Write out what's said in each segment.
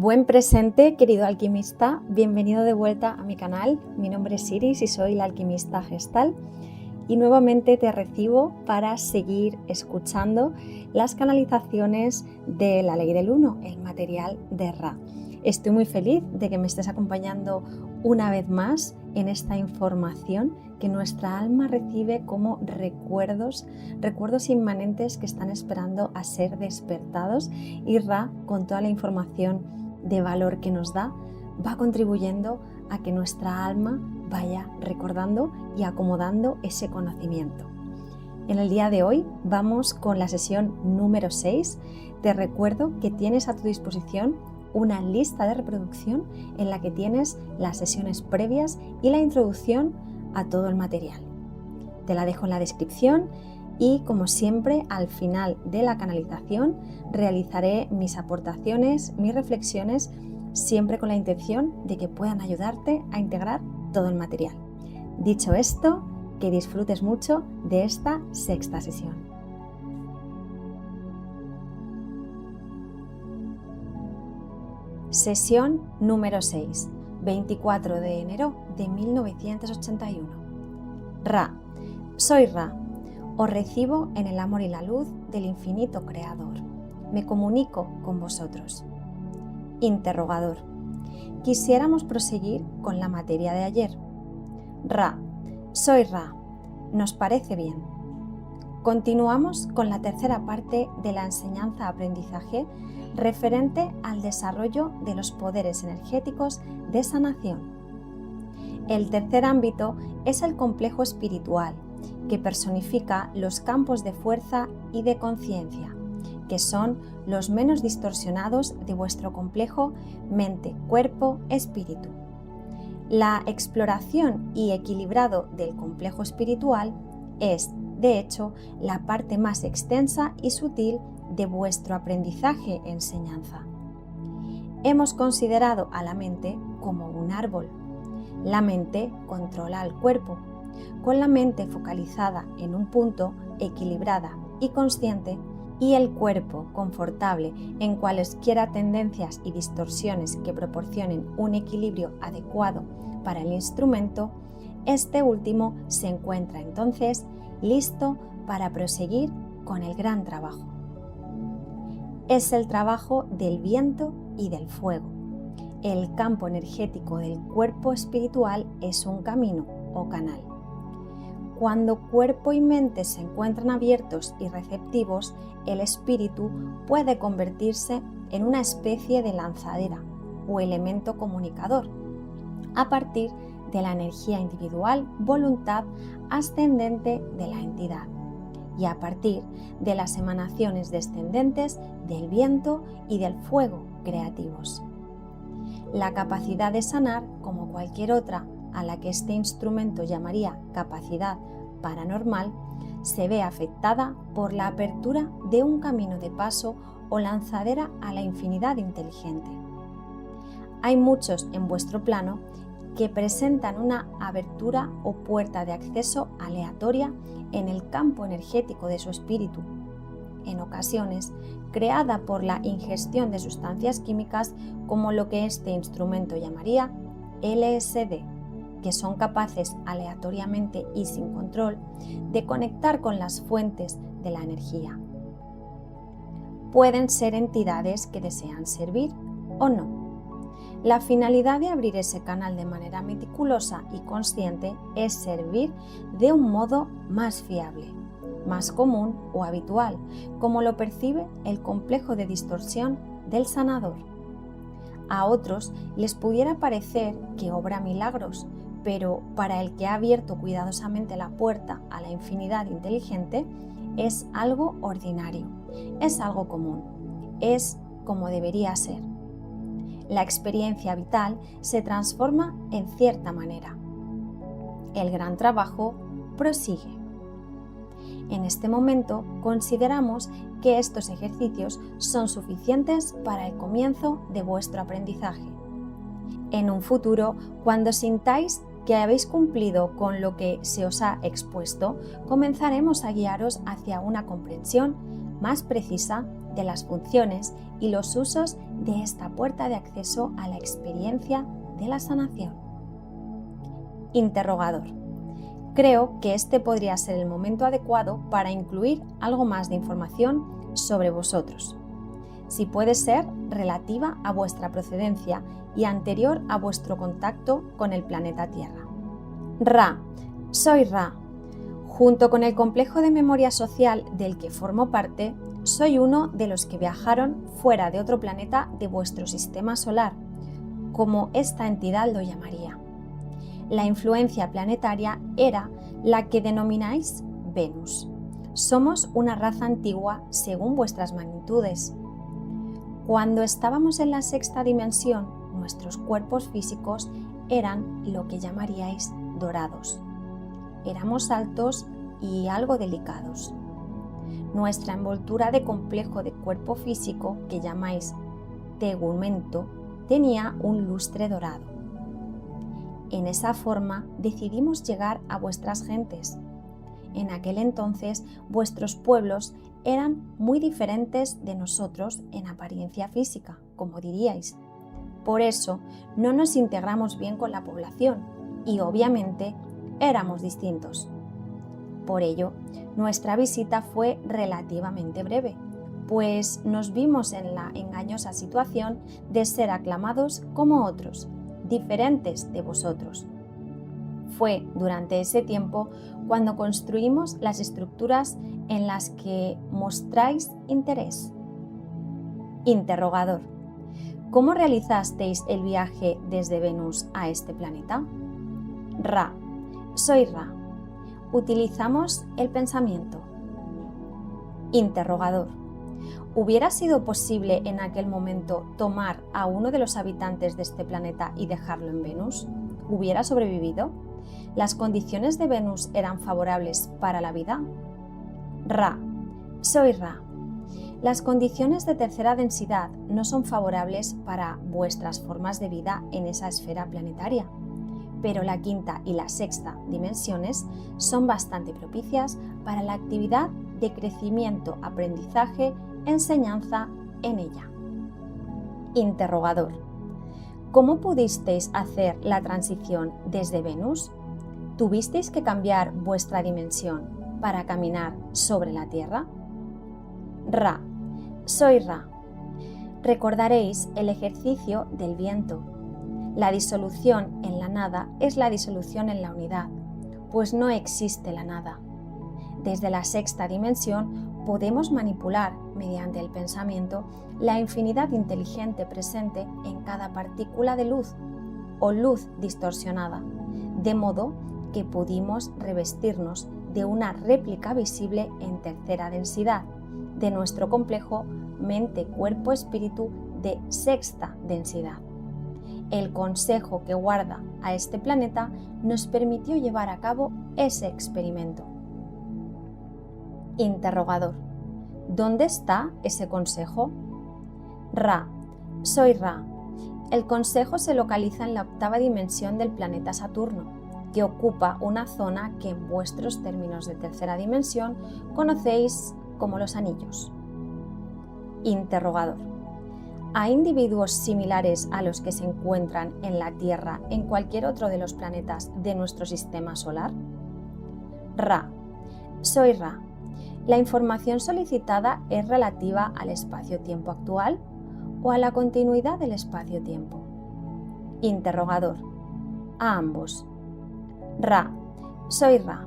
Buen presente, querido alquimista, bienvenido de vuelta a mi canal. Mi nombre es Iris y soy la alquimista gestal y nuevamente te recibo para seguir escuchando las canalizaciones de la ley del uno, el material de Ra. Estoy muy feliz de que me estés acompañando una vez más en esta información que nuestra alma recibe como recuerdos inmanentes que están esperando a ser despertados, y Ra, con toda la información de valor que nos da, va contribuyendo a que nuestra alma vaya recordando y acomodando ese conocimiento. En el día de hoy vamos con la sesión número 6. Te recuerdo que tienes a tu disposición una lista de reproducción en la que tienes las sesiones previas y la introducción a todo el material. Te la dejo en la descripción y, como siempre, al final de la canalización realizaré mis aportaciones, mis reflexiones, siempre con la intención de que puedan ayudarte a integrar todo el material. Dicho esto, que disfrutes mucho de esta sexta sesión. Sesión número 6, 24 de enero de 1981. Ra, soy Ra. Os recibo en el amor y la luz del infinito creador. Me comunico con vosotros. Interrogador. Quisiéramos proseguir con la materia de ayer. Ra, soy Ra. ¿Nos parece bien? Continuamos con la tercera parte de la enseñanza-aprendizaje referente al desarrollo de los poderes energéticos de sanación. El tercer ámbito es el complejo espiritual, que personifica los campos de fuerza y de conciencia, que son los menos distorsionados de vuestro complejo mente, cuerpo, espíritu. La exploración y equilibrado del complejo espiritual es, de hecho, la parte más extensa y sutil de vuestro aprendizaje-enseñanza. Hemos considerado a la mente como un árbol. La mente controla al cuerpo. Con la mente focalizada en un punto, equilibrada y consciente, y el cuerpo confortable en cualesquiera tendencias y distorsiones que proporcionen un equilibrio adecuado para el instrumento, este último se encuentra entonces listo para proseguir con el gran trabajo. Es el trabajo del viento y del fuego. El campo energético del cuerpo espiritual es un camino o canal. Cuando cuerpo y mente se encuentran abiertos y receptivos, el espíritu puede convertirse en una especie de lanzadera o elemento comunicador, a partir de la energía individual, voluntad ascendente de la entidad, y a partir de las emanaciones descendentes del viento y del fuego creativos. La capacidad de sanar, como cualquier otra a la que este instrumento llamaría capacidad paranormal, se ve afectada por la apertura de un camino de paso o lanzadera a la infinidad inteligente. Hay muchos en vuestro plano que presentan una abertura o puerta de acceso aleatoria en el campo energético de su espíritu, en ocasiones creada por la ingestión de sustancias químicas como lo que este instrumento llamaría LSD, que son capaces aleatoriamente y sin control de conectar con las fuentes de la energía. Pueden ser entidades que desean servir o no. La finalidad de abrir ese canal de manera meticulosa y consciente es servir de un modo más fiable, más común o habitual, como lo percibe el complejo de distorsión del sanador. A otros les pudiera parecer que obra milagros, pero para el que ha abierto cuidadosamente la puerta a la infinidad inteligente, es algo ordinario, es algo común, es como debería ser. La experiencia vital se transforma en cierta manera. El gran trabajo prosigue. En este momento consideramos que estos ejercicios son suficientes para el comienzo de vuestro aprendizaje. En un futuro, cuando sintáis que habéis cumplido con lo que se os ha expuesto, comenzaremos a guiaros hacia una comprensión más precisa de las funciones y los usos de esta puerta de acceso a la experiencia de la sanación. Interrogador. Creo que este podría ser el momento adecuado para incluir algo más de información sobre vosotros. Si puede ser relativa a vuestra procedencia y anterior a vuestro contacto con el planeta Tierra. Ra. Soy Ra. Junto con el complejo de memoria social del que formo parte, soy uno de los que viajaron fuera de otro planeta de vuestro sistema solar, como esta entidad lo llamaría. La influencia planetaria era la que denomináis Venus. Somos una raza antigua según vuestras magnitudes. Cuando estábamos en la sexta dimensión, nuestros cuerpos físicos eran lo que llamaríais dorados. Éramos altos y algo delicados. Nuestra envoltura de complejo de cuerpo físico, que llamáis tegumento, tenía un lustre dorado. En esa forma decidimos llegar a vuestras gentes. En aquel entonces vuestros pueblos eran muy diferentes de nosotros en apariencia física, como diríais. Por eso no nos integramos bien con la población y obviamente éramos distintos. Por ello, nuestra visita fue relativamente breve, pues nos vimos en la engañosa situación de ser aclamados como otros, diferentes de vosotros. Fue durante ese tiempo cuando construimos las estructuras en las que mostráis interés. Interrogador. ¿Cómo realizasteis el viaje desde Venus a este planeta? Ra. Soy Ra. Utilizamos el pensamiento. Interrogador. ¿Hubiera sido posible en aquel momento tomar a uno de los habitantes de este planeta y dejarlo en Venus? ¿Hubiera sobrevivido? ¿Las condiciones de Venus eran favorables para la vida? Ra. Soy Ra. Las condiciones de tercera densidad no son favorables para vuestras formas de vida en esa esfera planetaria, pero la quinta y la sexta dimensiones son bastante propicias para la actividad de crecimiento, aprendizaje, enseñanza en ella. Interrogador. ¿Cómo pudisteis hacer la transición desde Venus? ¿Tuvisteis que cambiar vuestra dimensión para caminar sobre la Tierra? Ra. Soy Ra. Recordaréis el ejercicio del viento. La disolución en la nada es la disolución en la unidad, pues no existe la nada. Desde la sexta dimensión podemos manipular, mediante el pensamiento, la infinidad inteligente presente en cada partícula de luz o luz distorsionada, de modo que pudimos revestirnos de una réplica visible en tercera densidad de nuestro complejo mente-cuerpo-espíritu de sexta densidad. El consejo que guarda a este planeta nos permitió llevar a cabo ese experimento. Interrogador. ¿Dónde está ese consejo? Ra. Soy Ra. El consejo se localiza en la octava dimensión del planeta Saturno, que ocupa una zona que en vuestros términos de tercera dimensión conocéis como los anillos. Interrogador. ¿Hay individuos similares a los que se encuentran en la Tierra en cualquier otro de los planetas de nuestro sistema solar? Ra. Soy Ra. ¿La información solicitada es relativa al espacio-tiempo actual o a la continuidad del espacio-tiempo? Interrogador. A ambos. Ra. Soy Ra.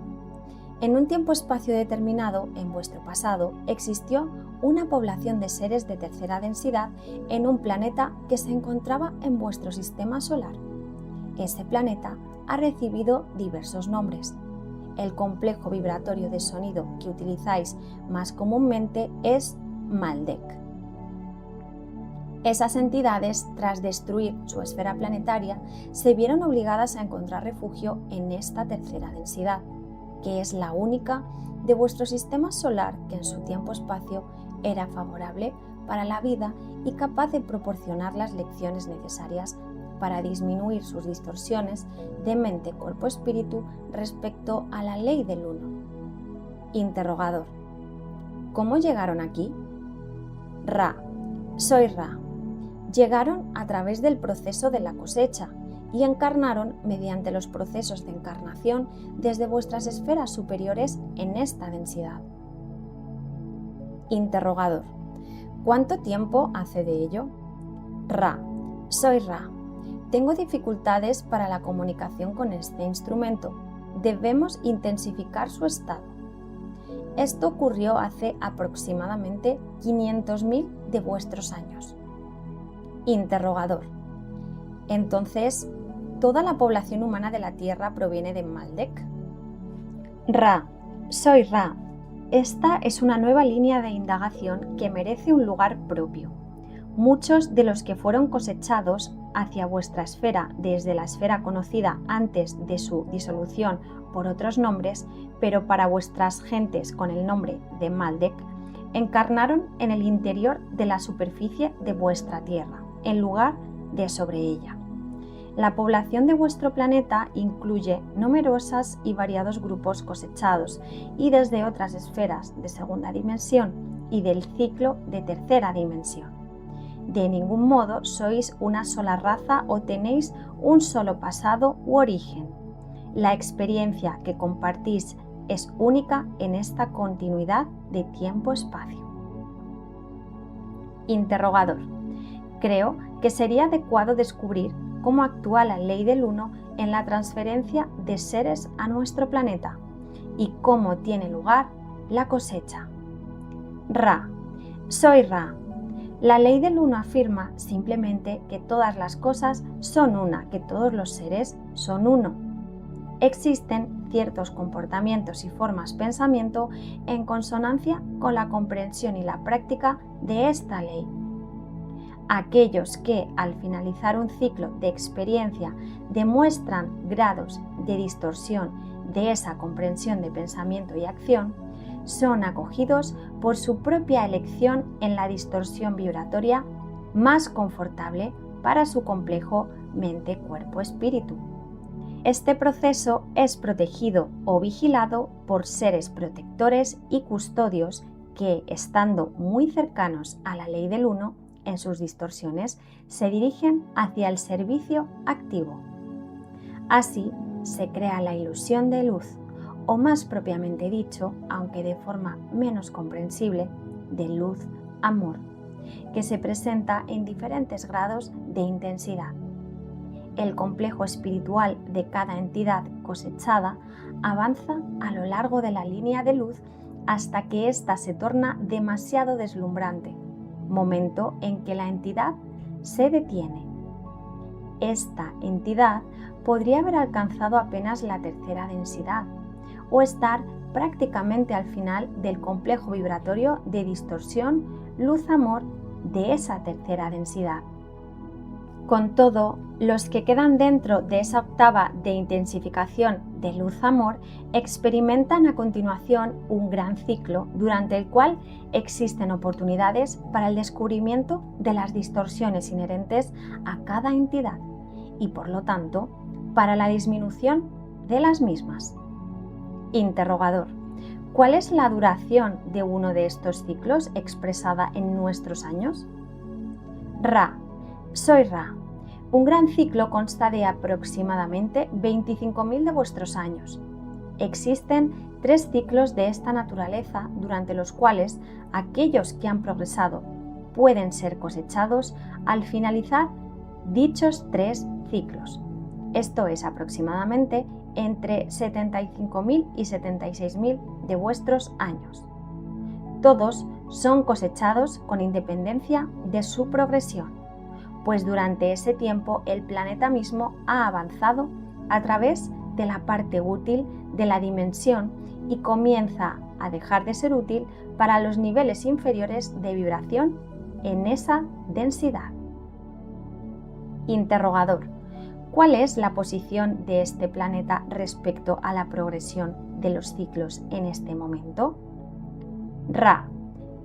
En un tiempo-espacio determinado, en vuestro pasado, existió una población de seres de tercera densidad en un planeta que se encontraba en vuestro sistema solar. Ese planeta ha recibido diversos nombres. El complejo vibratorio de sonido que utilizáis más comúnmente es Maldek. Esas entidades, tras destruir su esfera planetaria, se vieron obligadas a encontrar refugio en esta tercera densidad, que es la única de vuestro sistema solar que en su tiempo-espacio era favorable para la vida y capaz de proporcionar las lecciones necesarias para disminuir sus distorsiones de mente, cuerpo, espíritu respecto a la ley del uno. Interrogador. ¿Cómo llegaron aquí? Ra, soy Ra. Llegaron a través del proceso de la cosecha y encarnaron mediante los procesos de encarnación desde vuestras esferas superiores en esta densidad. Interrogador. ¿Cuánto tiempo hace de ello? Ra, soy Ra. Tengo dificultades para la comunicación con este instrumento. Debemos intensificar su estado. Esto ocurrió hace aproximadamente 500.000 de vuestros años. Interrogador. Entonces, ¿toda la población humana de la Tierra proviene de Maldek? Ra, soy Ra. Esta es una nueva línea de indagación que merece un lugar propio. Muchos de los que fueron cosechados hacia vuestra esfera desde la esfera conocida antes de su disolución por otros nombres, pero para vuestras gentes con el nombre de Maldek, encarnaron en el interior de la superficie de vuestra Tierra, en lugar de sobre ella. La población de vuestro planeta incluye numerosos y variados grupos cosechados y desde otras esferas de segunda dimensión y del ciclo de tercera dimensión. De ningún modo sois una sola raza o tenéis un solo pasado u origen. La experiencia que compartís es única en esta continuidad de tiempo-espacio. Interrogador. Creo que sería adecuado descubrir cómo actúa la ley del uno en la transferencia de seres a nuestro planeta y cómo tiene lugar la cosecha. Ra, soy Ra. La ley del uno afirma simplemente que todas las cosas son una, que todos los seres son uno. Existen ciertos comportamientos y formas pensamiento en consonancia con la comprensión y la práctica de esta ley. Aquellos que, al finalizar un ciclo de experiencia, demuestran grados de distorsión de esa comprensión de pensamiento y acción, son acogidos por su propia elección en la distorsión vibratoria más confortable para su complejo mente-cuerpo-espíritu. Este proceso es protegido o vigilado por seres protectores y custodios que, estando muy cercanos a la ley del uno, en sus distorsiones, se dirigen hacia el servicio activo. Así se crea la ilusión de luz, o más propiamente dicho, aunque de forma menos comprensible, de luz-amor, que se presenta en diferentes grados de intensidad. El complejo espiritual de cada entidad cosechada avanza a lo largo de la línea de luz hasta que ésta se torna demasiado deslumbrante, momento en que la entidad se detiene. Esta entidad podría haber alcanzado apenas la tercera densidad o estar prácticamente al final del complejo vibratorio de distorsión luz-amor de esa tercera densidad. Con todo, los que quedan dentro de esa octava de intensificación de luz-amor experimentan a continuación un gran ciclo durante el cual existen oportunidades para el descubrimiento de las distorsiones inherentes a cada entidad y, por lo tanto, para la disminución de las mismas. Interrogador. ¿Cuál es la duración de uno de estos ciclos expresada en nuestros años? Ra. Soy Ra. Un gran ciclo consta de aproximadamente 25.000 de vuestros años. Existen 3 ciclos de esta naturaleza durante los cuales aquellos que han progresado pueden ser cosechados al finalizar dichos 3 ciclos. Esto es aproximadamente entre 75.000 y 76.000 de vuestros años. Todos son cosechados con independencia de su progresión, pues durante ese tiempo el planeta mismo ha avanzado a través de la parte útil de la dimensión y comienza a dejar de ser útil para los niveles inferiores de vibración en esa densidad. Interrogador. ¿Cuál es la posición de este planeta respecto a la progresión de los ciclos en este momento? Ra.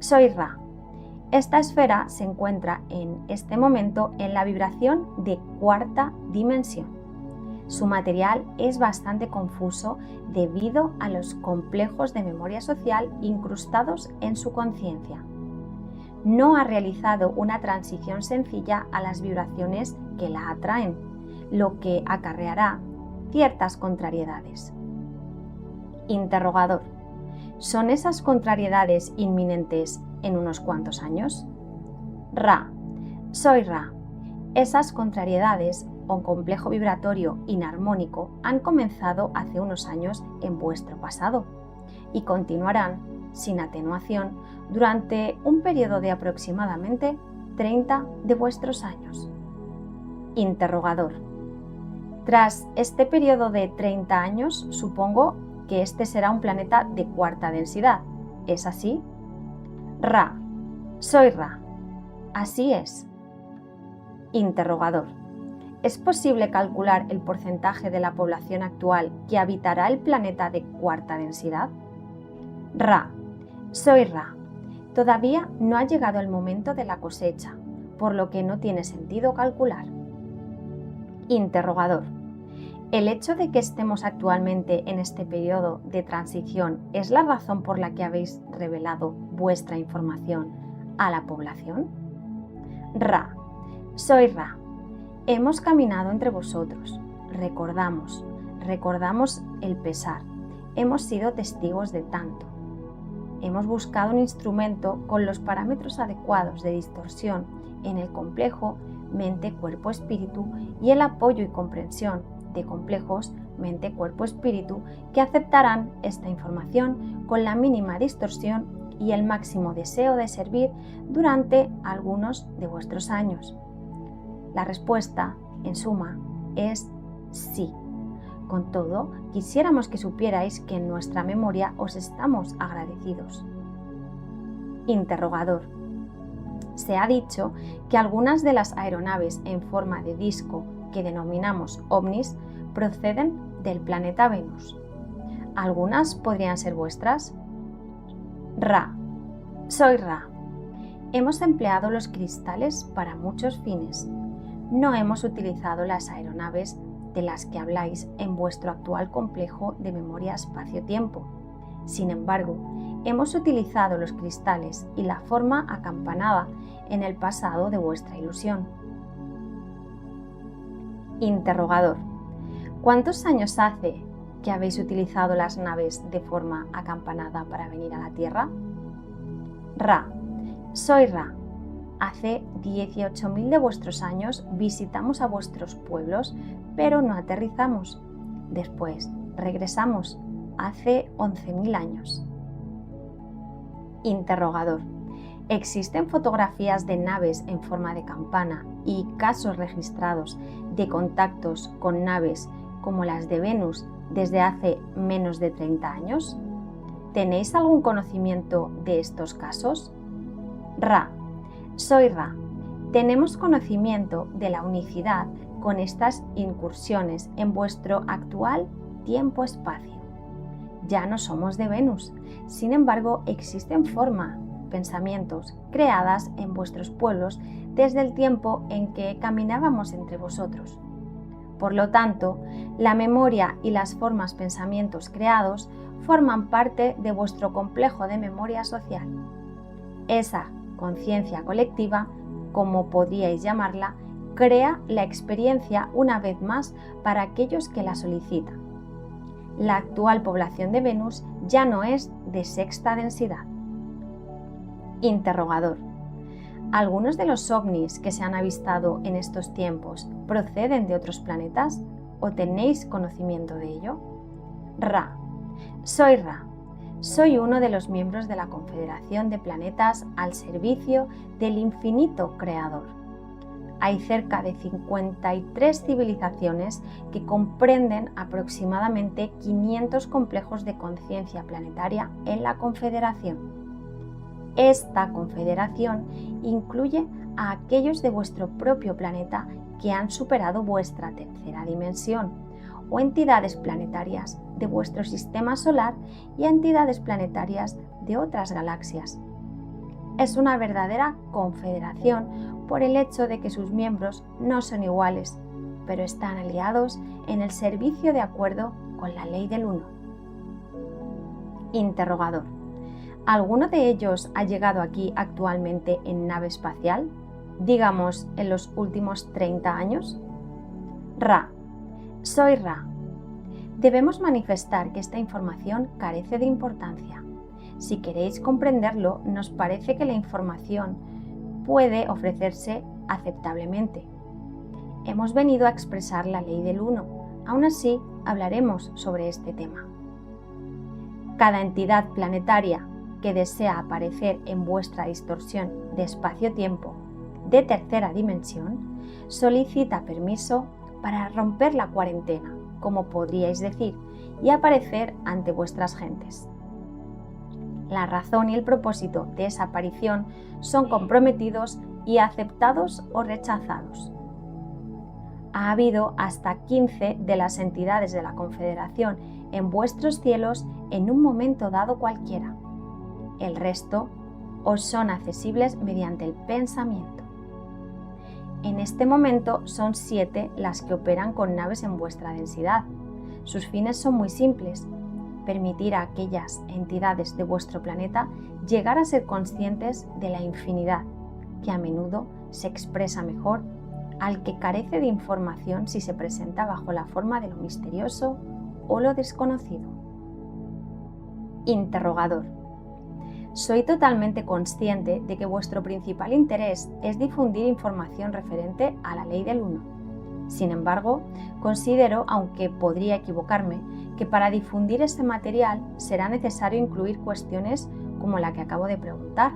Soy Ra. Esta esfera se encuentra en este momento en la vibración de cuarta dimensión. Su material es bastante confuso debido a los complejos de memoria social incrustados en su conciencia. no ha realizado una transición sencilla a las vibraciones que la atraen, lo que acarreará ciertas contrariedades. Interrogador. ¿Son esas contrariedades inminentes en unos cuantos años? Ra. Soy Ra. Esas contrariedades o complejo vibratorio inarmónico han comenzado hace unos años en vuestro pasado y continuarán sin atenuación durante un periodo de aproximadamente 30 de vuestros años. Interrogador. Tras este periodo de 30 años, supongo que este será un planeta de cuarta densidad. ¿Es así? Ra. Soy Ra. Así es. Interrogador. ¿Es posible calcular el porcentaje de la población actual que habitará el planeta de cuarta densidad? Ra. Soy Ra. Todavía no ha llegado el momento de la cosecha, por lo que no tiene sentido calcular. Interrogador. ¿El hecho de que estemos actualmente en este periodo de transición es la razón por la que habéis revelado vuestra información a la población? Ra. Soy Ra. Hemos caminado entre vosotros. Recordamos el pesar. Hemos sido testigos de tanto. Hemos buscado un instrumento con los parámetros adecuados de distorsión en el complejo mente-cuerpo-espíritu y el apoyo y comprensión de complejos mente-cuerpo-espíritu que aceptarán esta información con la mínima distorsión y el máximo deseo de servir durante algunos de vuestros años. La respuesta, en suma, es sí. Con todo, quisiéramos que supierais que en nuestra memoria os estamos agradecidos. Interrogador. Se ha dicho que algunas de las aeronaves en forma de disco que denominamos ovnis proceden del planeta Venus. ¿Algunas podrían ser vuestras? Ra. Soy Ra. Hemos empleado los cristales para muchos fines. No hemos utilizado las aeronaves de las que habláis en vuestro actual complejo de memoria espacio-tiempo. Sin embargo, hemos utilizado los cristales y la forma acampanada en el pasado de vuestra ilusión. Interrogador. ¿Cuántos años hace que habéis utilizado las naves de forma acampanada para venir a la Tierra? Ra. Soy Ra. Hace 18.000 de vuestros años visitamos a vuestros pueblos, pero no aterrizamos. Después regresamos, hace 11.000 años. Interrogador. ¿Existen fotografías de naves en forma de campana y casos registrados de contactos con naves como las de Venus desde hace menos de 30 años? ¿Tenéis algún conocimiento de estos casos? Ra. Soy Ra. Tenemos conocimiento de la unicidad con estas incursiones en vuestro actual tiempo-espacio. Ya no somos de Venus, sin embargo existen formas, pensamientos creadas en vuestros pueblos desde el tiempo en que caminábamos entre vosotros. Por lo tanto, la memoria y las formas pensamientos creados forman parte de vuestro complejo de memoria social. Esa conciencia colectiva, como podríais llamarla, crea la experiencia una vez más para aquellos que la solicitan. La actual población de Venus ya no es de sexta densidad. Interrogador. ¿Algunos de los ovnis que se han avistado en estos tiempos proceden de otros planetas o tenéis conocimiento de ello? Ra. Soy Ra. Soy uno de los miembros de la Confederación de Planetas al servicio del infinito creador. Hay cerca de 53 civilizaciones que comprenden aproximadamente 500 complejos de conciencia planetaria en la Confederación. Esta confederación incluye a aquellos de vuestro propio planeta que han superado vuestra tercera dimensión, o entidades planetarias de vuestro sistema solar y entidades planetarias de otras galaxias. Es una verdadera confederación por el hecho de que sus miembros no son iguales, pero están aliados en el servicio de acuerdo con la ley del uno. Interrogador. ¿Alguno de ellos ha llegado aquí actualmente en nave espacial? Digamos, en los últimos 30 años. Ra. Soy Ra. Debemos manifestar que esta información carece de importancia. Si queréis comprenderlo, nos parece que la información puede ofrecerse aceptablemente. Hemos venido a expresar la ley del uno. Aún así, hablaremos sobre este tema. Cada entidad planetaria que desea aparecer en vuestra distorsión de espacio-tiempo de tercera dimensión solicita permiso para romper la cuarentena, como podríais decir, y aparecer ante vuestras gentes. La razón y el propósito de esa aparición son comprometidos y aceptados o rechazados. Ha habido hasta 15 de las entidades de la Confederación en vuestros cielos en un momento dado cualquiera. El resto os son accesibles mediante el pensamiento. En este momento son 7 las que operan con naves en vuestra densidad. Sus fines son muy simples: permitir a aquellas entidades de vuestro planeta llegar a ser conscientes de la infinidad, que a menudo se expresa mejor al que carece de información si se presenta bajo la forma de lo misterioso o lo desconocido. Interrogador. Soy totalmente consciente de que vuestro principal interés es difundir información referente a la ley del uno. Sin embargo, considero, aunque podría equivocarme, que para difundir este material será necesario incluir cuestiones como la que acabo de preguntar.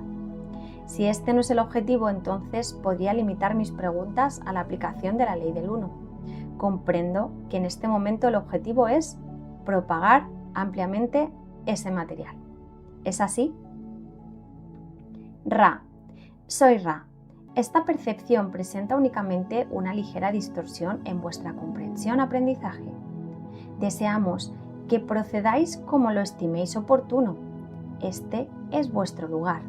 Si este no es el objetivo, entonces podría limitar mis preguntas a la aplicación de la ley del uno. Comprendo que en este momento el objetivo es propagar ampliamente ese material. ¿Es así? Ra. Soy Ra. Esta percepción presenta únicamente una ligera distorsión en vuestra comprensión-aprendizaje. Deseamos que procedáis como lo estiméis oportuno. Este es vuestro lugar.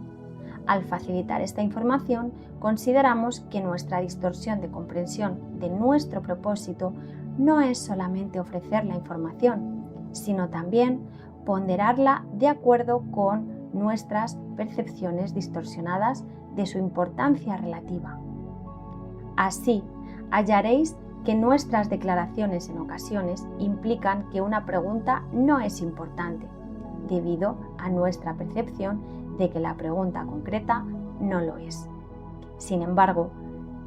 Al facilitar esta información, consideramos que nuestra distorsión de comprensión de nuestro propósito no es solamente ofrecer la información, sino también ponderarla de acuerdo con nuestras percepciones distorsionadas de su importancia relativa. Así, hallaréis que nuestras declaraciones en ocasiones implican que una pregunta no es importante, debido a nuestra percepción de que la pregunta concreta no lo es. Sin embargo,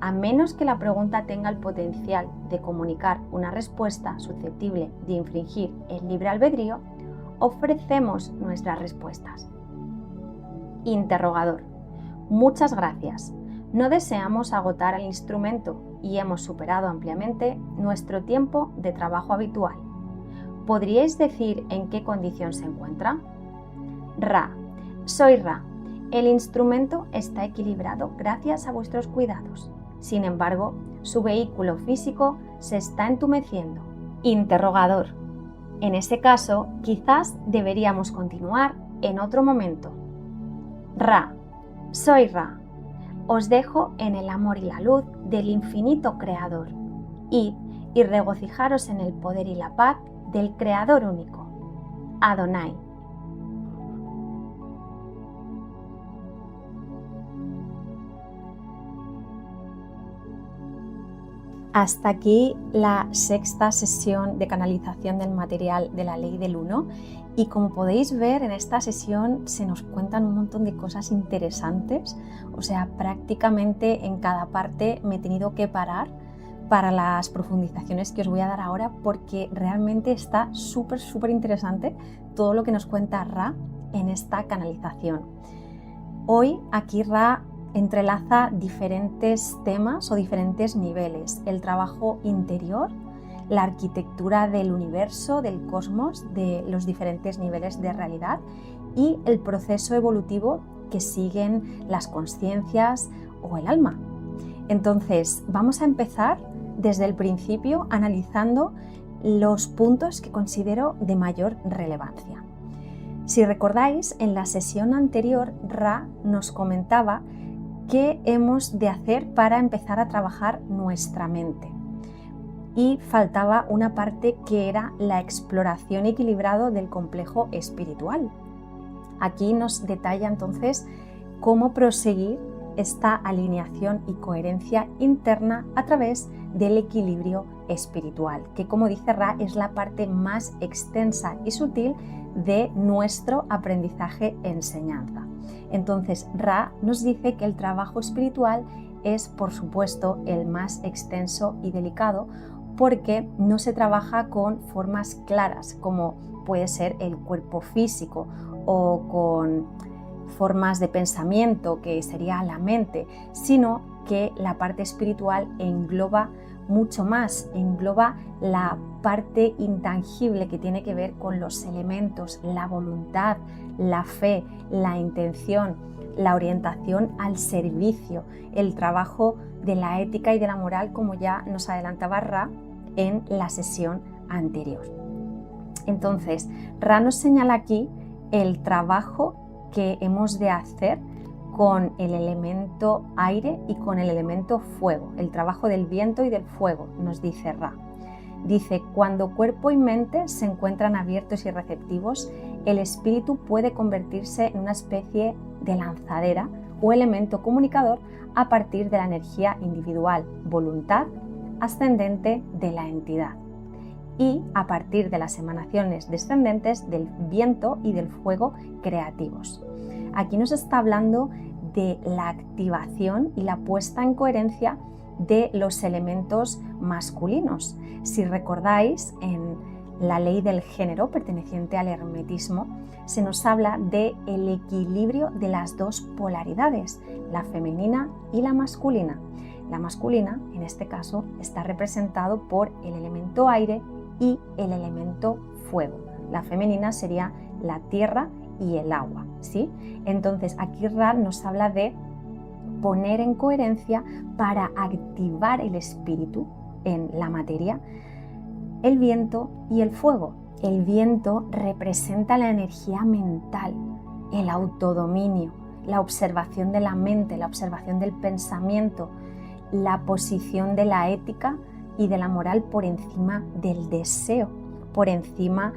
a menos que la pregunta tenga el potencial de comunicar una respuesta susceptible de infringir el libre albedrío, ofrecemos nuestras respuestas. Interrogador. Muchas gracias. No deseamos agotar el instrumento y hemos superado ampliamente nuestro tiempo de trabajo habitual. ¿Podríais decir en qué condición se encuentra? Ra. Soy Ra. El instrumento está equilibrado gracias a vuestros cuidados. Sin embargo, su vehículo físico se está entumeciendo. Interrogador. En ese caso, quizás deberíamos continuar en otro momento. Ra. Soy Ra. Os dejo en el amor y la luz del infinito Creador. Id y regocijaros en el poder y la paz del Creador único. Adonai. Hasta aquí la sexta sesión de canalización del material de la ley del uno, y como podéis ver, en esta sesión se nos cuentan un montón de cosas interesantes. O sea, prácticamente en cada parte me he tenido que parar para las profundizaciones que os voy a dar ahora, porque realmente está súper interesante todo lo que nos cuenta Ra en esta canalización. Hoy aquí Ra entrelaza diferentes temas o diferentes niveles: el trabajo interior, la arquitectura del universo, del cosmos, de los diferentes niveles de realidad, y el proceso evolutivo que siguen las conciencias o el alma. Entonces, vamos a empezar desde el principio analizando los puntos que considero de mayor relevancia. Si recordáis, en la sesión anterior Ra nos comentaba qué hemos de hacer para empezar a trabajar nuestra mente. Y faltaba una parte que era la exploración equilibrada del complejo espiritual. Aquí nos detalla entonces cómo proseguir esta alineación y coherencia interna a través del equilibrio espiritual, que como dice Ra es la parte más extensa y sutil de nuestro aprendizaje-enseñanza. Entonces Ra nos dice que el trabajo espiritual es, por supuesto, el más extenso y delicado porque no se trabaja con formas claras como puede ser el cuerpo físico o con formas de pensamiento que sería la mente, sino que la parte espiritual engloba mucho más, engloba la parte intangible que tiene que ver con los elementos, la voluntad, la fe, la intención, la orientación al servicio, el trabajo de la ética y de la moral, como ya nos adelantaba Ra en la sesión anterior. Entonces, Ra nos señala aquí el trabajo que hemos de hacer con el elemento aire y con el elemento fuego, el trabajo del viento y del fuego, nos dice Ra. Dice, cuando cuerpo y mente se encuentran abiertos y receptivos, el espíritu puede convertirse en una especie de lanzadera o elemento comunicador a partir de la energía individual, voluntad ascendente de la entidad y a partir de las emanaciones descendentes del viento y del fuego creativos. Aquí nos está hablando de la activación y la puesta en coherencia de los elementos masculinos. Si recordáis, en la ley del género perteneciente al hermetismo, se nos habla del equilibrio de las dos polaridades, la femenina y la masculina. La masculina, en este caso, está representado por el elemento aire y el elemento fuego. La femenina sería la tierra y el agua, ¿sí? Entonces aquí Ra nos habla de poner en coherencia para activar el espíritu en la materia, el viento y el fuego. El viento representa la energía mental, el autodominio, la observación de la mente, la observación del pensamiento, la posición de la ética y de la moral por encima del deseo, por encima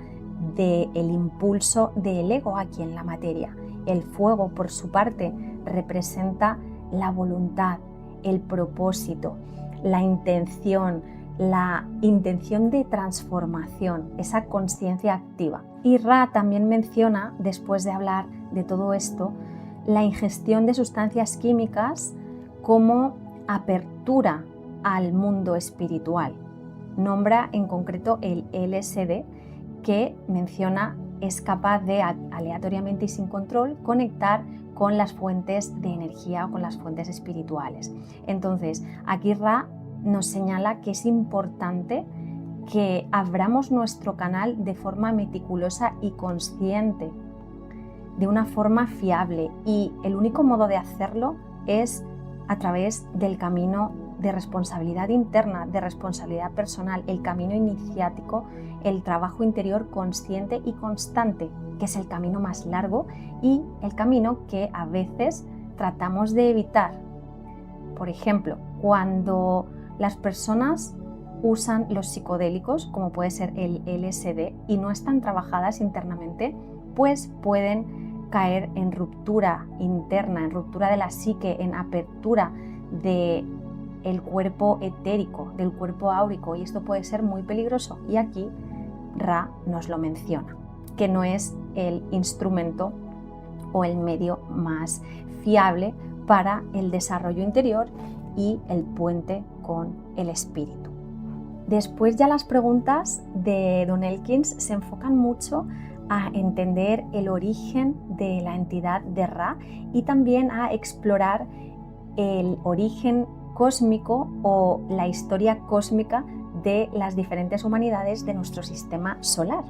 del impulso del ego aquí en la materia. El fuego, por su parte, representa la voluntad, el propósito, la intención de transformación, esa conciencia activa. Y Ra también menciona, después de hablar de todo esto, la ingestión de sustancias químicas como apertura al mundo espiritual. Nombra en concreto el LSD, que menciona es capaz de aleatoriamente y sin control conectar con las fuentes de energía o con las fuentes espirituales. Entonces, aquí Ra nos señala que es importante que abramos nuestro canal de forma meticulosa y consciente, de una forma fiable, y el único modo de hacerlo es a través del camino de responsabilidad interna, de responsabilidad personal, el camino iniciático, el trabajo interior consciente y constante, que es el camino más largo y el camino que a veces tratamos de evitar. Por ejemplo, cuando las personas usan los psicodélicos, como puede ser el LSD, y no están trabajadas internamente, pues pueden caer en ruptura interna, en ruptura de la psique, en apertura del cuerpo etérico, del cuerpo áurico, y esto puede ser muy peligroso. Y aquí Ra nos lo menciona, que no es el instrumento o el medio más fiable para el desarrollo interior y el puente con el espíritu. Después ya las preguntas de Don Elkins se enfocan mucho a entender el origen de la entidad de Ra y también a explorar el origen cósmico o la historia cósmica de las diferentes humanidades de nuestro sistema solar.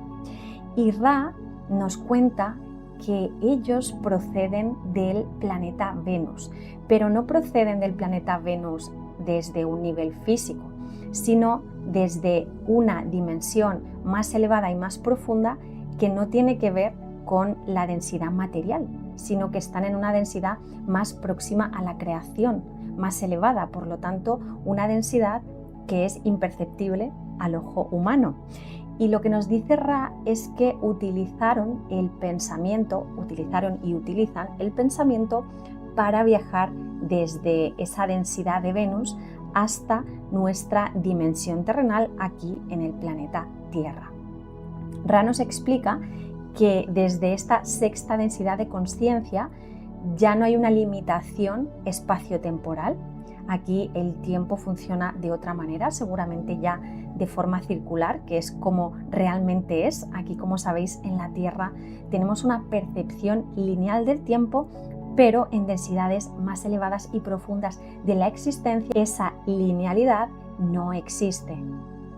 Y Ra nos cuenta que ellos proceden del planeta Venus, pero no proceden del planeta Venus desde un nivel físico, sino desde una dimensión más elevada y más profunda que no tiene que ver con la densidad material, sino que están en una densidad más próxima a la creación, más elevada, por lo tanto, una densidad que es imperceptible al ojo humano. Y lo que nos dice Ra es que utilizaron y utilizan el pensamiento para viajar desde esa densidad de Venus hasta nuestra dimensión terrenal aquí en el planeta Tierra. Ra nos explica que desde esta sexta densidad de consciencia ya no hay una limitación espaciotemporal. Aquí el tiempo funciona de otra manera, seguramente ya de forma circular, que es como realmente es. Aquí, como sabéis, en la Tierra tenemos una percepción lineal del tiempo, pero en densidades más elevadas y profundas de la existencia, esa linealidad no existe.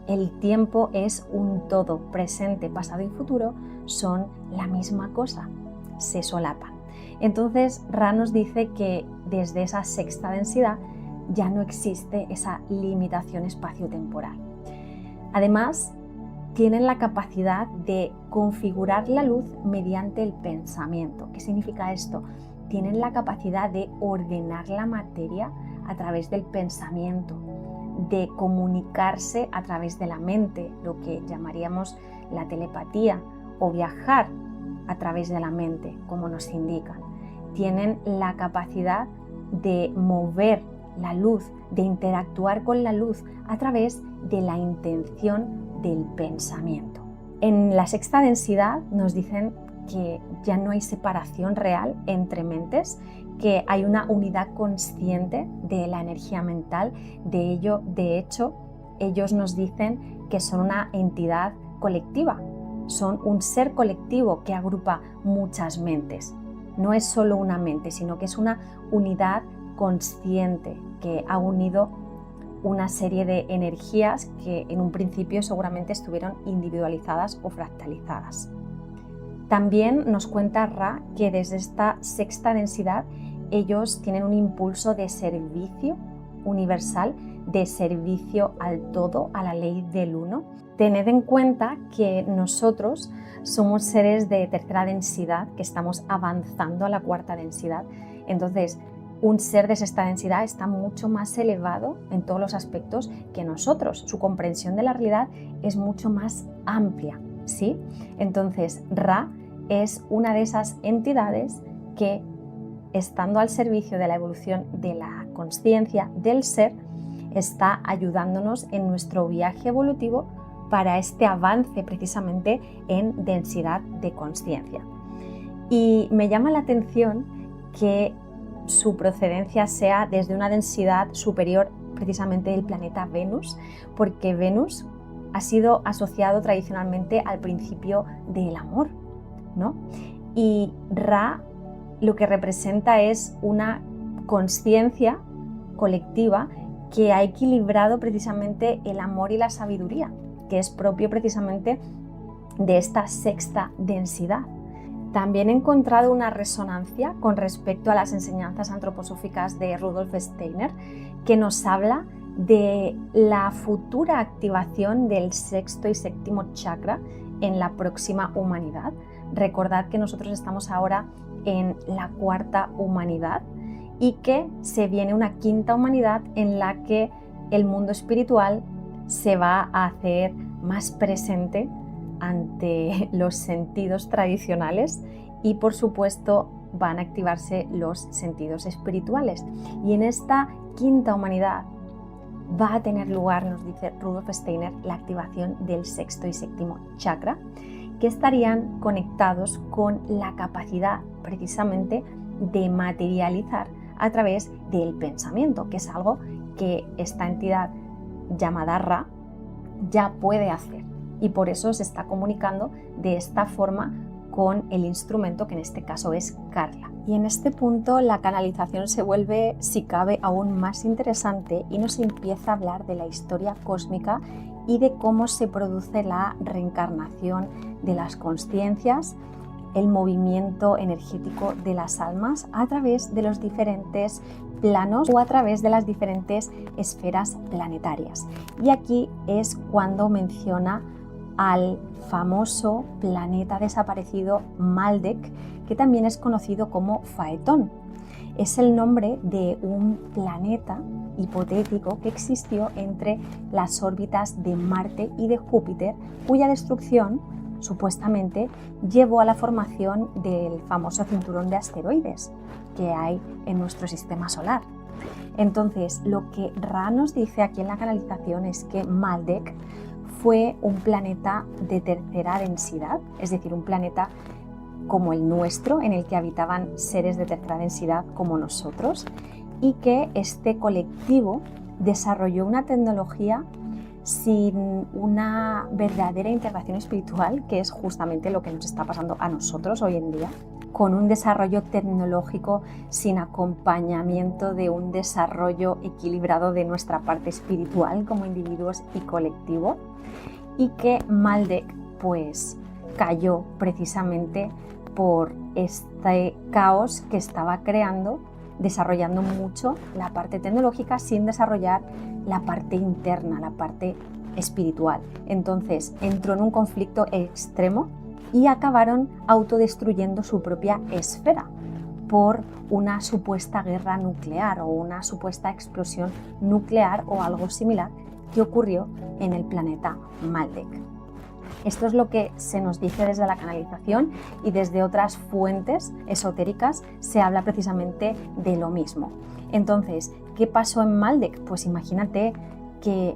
El tiempo es un todo, presente, pasado y futuro son la misma cosa, se solapan. Entonces, Ra nos dice que desde esa sexta densidad ya no existe esa limitación espaciotemporal. Además, tienen la capacidad de configurar la luz mediante el pensamiento. ¿Qué significa esto? Tienen la capacidad de ordenar la materia a través del pensamiento, de comunicarse a través de la mente, lo que llamaríamos la telepatía, o viajar a través de la mente, como nos indican. Tienen la capacidad de mover la luz, de interactuar con la luz a través de la intención del pensamiento. En la sexta densidad nos dicen que ya no hay separación real entre mentes, que hay una unidad consciente de la energía mental. De hecho, ellos nos dicen que son una entidad colectiva, son un ser colectivo que agrupa muchas mentes. No es solo una mente, sino que es una unidad consciente que ha unido una serie de energías que en un principio seguramente estuvieron individualizadas o fractalizadas. También nos cuenta Ra que desde esta sexta densidad ellos tienen un impulso de servicio universal, de servicio al todo, a la ley del uno. Tened en cuenta que nosotros somos seres de tercera densidad, que estamos avanzando a la cuarta densidad. Entonces, un ser de sexta densidad está mucho más elevado en todos los aspectos que nosotros. Su comprensión de la realidad es mucho más amplia, ¿sí? Entonces, Ra es una de esas entidades que, estando al servicio de la evolución de la consciencia del ser, está ayudándonos en nuestro viaje evolutivo para este avance precisamente en densidad de consciencia. Y me llama la atención que su procedencia sea desde una densidad superior precisamente del planeta Venus, porque Venus ha sido asociado tradicionalmente al principio del amor, ¿no? Y Ra lo que representa es una consciencia colectiva que ha equilibrado precisamente el amor y la sabiduría, que es propio precisamente de esta sexta densidad. También he encontrado una resonancia con respecto a las enseñanzas antroposóficas de Rudolf Steiner, que nos habla de la futura activación del sexto y séptimo chakra en la próxima humanidad. Recordad que nosotros estamos ahora en la cuarta humanidad y que se viene una quinta humanidad en la que el mundo espiritual se va a hacer más presente ante los sentidos tradicionales y, por supuesto, van a activarse los sentidos espirituales. Y en esta quinta humanidad va a tener lugar, nos dice Rudolf Steiner, la activación del sexto y séptimo chakra, que estarían conectados con la capacidad precisamente de materializar a través del pensamiento, que es algo que esta entidad llamada Ra ya puede hacer, y por eso se está comunicando de esta forma con el instrumento, que en este caso es Carla. Y en este punto la canalización se vuelve, si cabe, aún más interesante y nos empieza a hablar de la historia cósmica y de cómo se produce la reencarnación de las consciencias, el movimiento energético de las almas a través de los diferentes planos o a través de las diferentes esferas planetarias. Y aquí es cuando menciona al famoso planeta desaparecido Maldek, que también es conocido como Faetón. Es el nombre de un planeta hipotético que existió entre las órbitas de Marte y de Júpiter, cuya destrucción supuestamente llevó a la formación del famoso cinturón de asteroides que hay en nuestro sistema solar. Entonces, lo que Ra nos dice aquí en la canalización es que Maldek fue un planeta de tercera densidad, es decir, un planeta como el nuestro, en el que habitaban seres de tercera densidad como nosotros, y que este colectivo desarrolló una tecnología sin una verdadera integración espiritual, que es justamente lo que nos está pasando a nosotros hoy en día, con un desarrollo tecnológico sin acompañamiento de un desarrollo equilibrado de nuestra parte espiritual como individuos y colectivo, y que Maldek pues cayó precisamente por este caos que estaba creando, desarrollando mucho la parte tecnológica sin desarrollar la parte interna, la parte espiritual. Entonces entró en un conflicto extremo y acabaron autodestruyendo su propia esfera por una supuesta guerra nuclear o una supuesta explosión nuclear o algo similar que ocurrió en el planeta Maldek. Esto es lo que se nos dice desde la canalización, y desde otras fuentes esotéricas se habla precisamente de lo mismo. Entonces, ¿qué pasó en Maldek? Pues imagínate que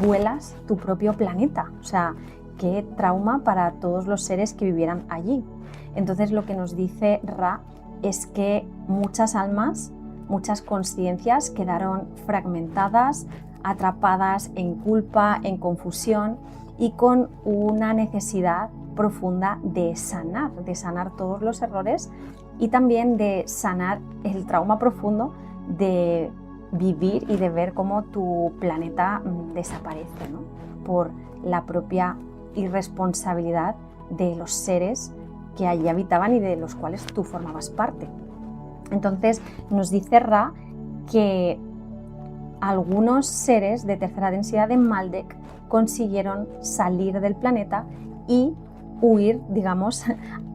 vuelas tu propio planeta, o sea, qué trauma para todos los seres que vivieran allí. Entonces, lo que nos dice Ra es que muchas almas, muchas conciencias quedaron fragmentadas, atrapadas en culpa, en confusión y con una necesidad profunda de sanar todos los errores y también de sanar el trauma profundo de vivir y de ver cómo tu planeta desaparece, ¿no? Por la propia irresponsabilidad de los seres que allí habitaban y de los cuales tú formabas parte. Entonces nos dice Ra que algunos seres de tercera densidad en Maldek consiguieron salir del planeta y huir, digamos,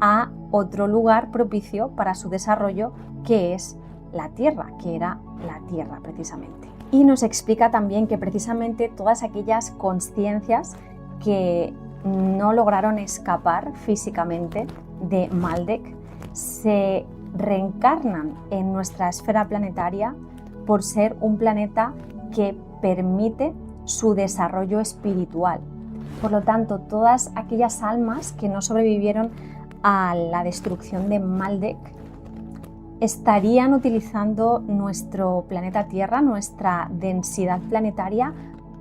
a otro lugar propicio para su desarrollo, que es la Tierra, que era la Tierra precisamente. Y nos explica también que precisamente todas aquellas conciencias que no lograron escapar físicamente de Maldek se reencarnan en nuestra esfera planetaria por ser un planeta que permite su desarrollo espiritual. Por lo tanto, todas aquellas almas que no sobrevivieron a la destrucción de Maldek estarían utilizando nuestro planeta Tierra, nuestra densidad planetaria,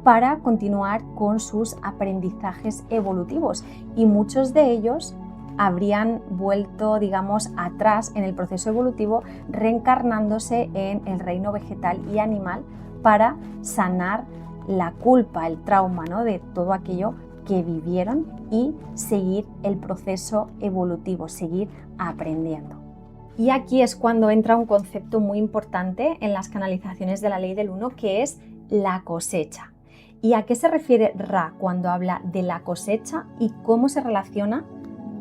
para continuar con sus aprendizajes evolutivos, y muchos de ellos habrían vuelto, digamos, atrás en el proceso evolutivo, reencarnándose en el reino vegetal y animal para sanar la culpa, el trauma, ¿no?, de todo aquello que vivieron y seguir el proceso evolutivo, seguir aprendiendo. Y aquí es cuando entra un concepto muy importante en las canalizaciones de la ley del uno, que es la cosecha. ¿Y a qué se refiere Ra cuando habla de la cosecha y cómo se relaciona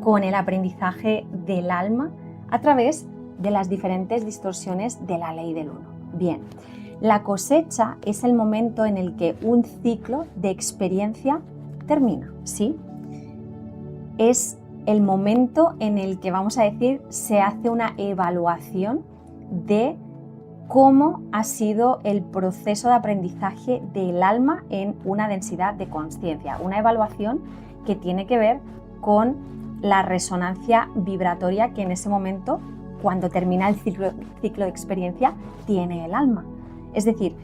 con el aprendizaje del alma a través de las diferentes distorsiones de la ley del uno? Bien, la cosecha es el momento en el que un ciclo de experiencia termina, ¿sí? Es el momento en el que, vamos a decir, se hace una evaluación de cómo ha sido el proceso de aprendizaje del alma en una densidad de conciencia. Una evaluación que tiene que ver con la resonancia vibratoria que en ese momento, cuando termina el ciclo de experiencia, tiene el alma. Es decir,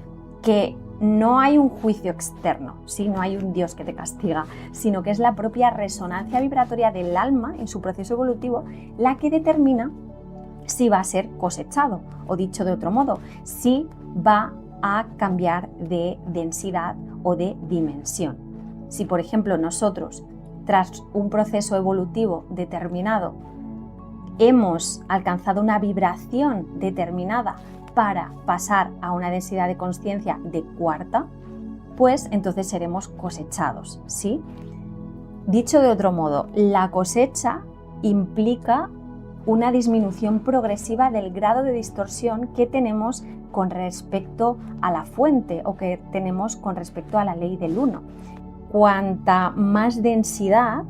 que no hay un juicio externo, ¿sí? No hay un Dios que te castiga, sino que es la propia resonancia vibratoria del alma en su proceso evolutivo la que determina si va a ser cosechado, o dicho de otro modo, si va a cambiar de densidad o de dimensión. Si, por ejemplo, nosotros, tras un proceso evolutivo determinado, hemos alcanzado una vibración determinada para pasar a una densidad de conciencia de cuarta, pues entonces seremos cosechados, ¿sí? Dicho de otro modo, la cosecha implica una disminución progresiva del grado de distorsión que tenemos con respecto a la fuente o que tenemos con respecto a la ley del 1. Cuanta más densidad,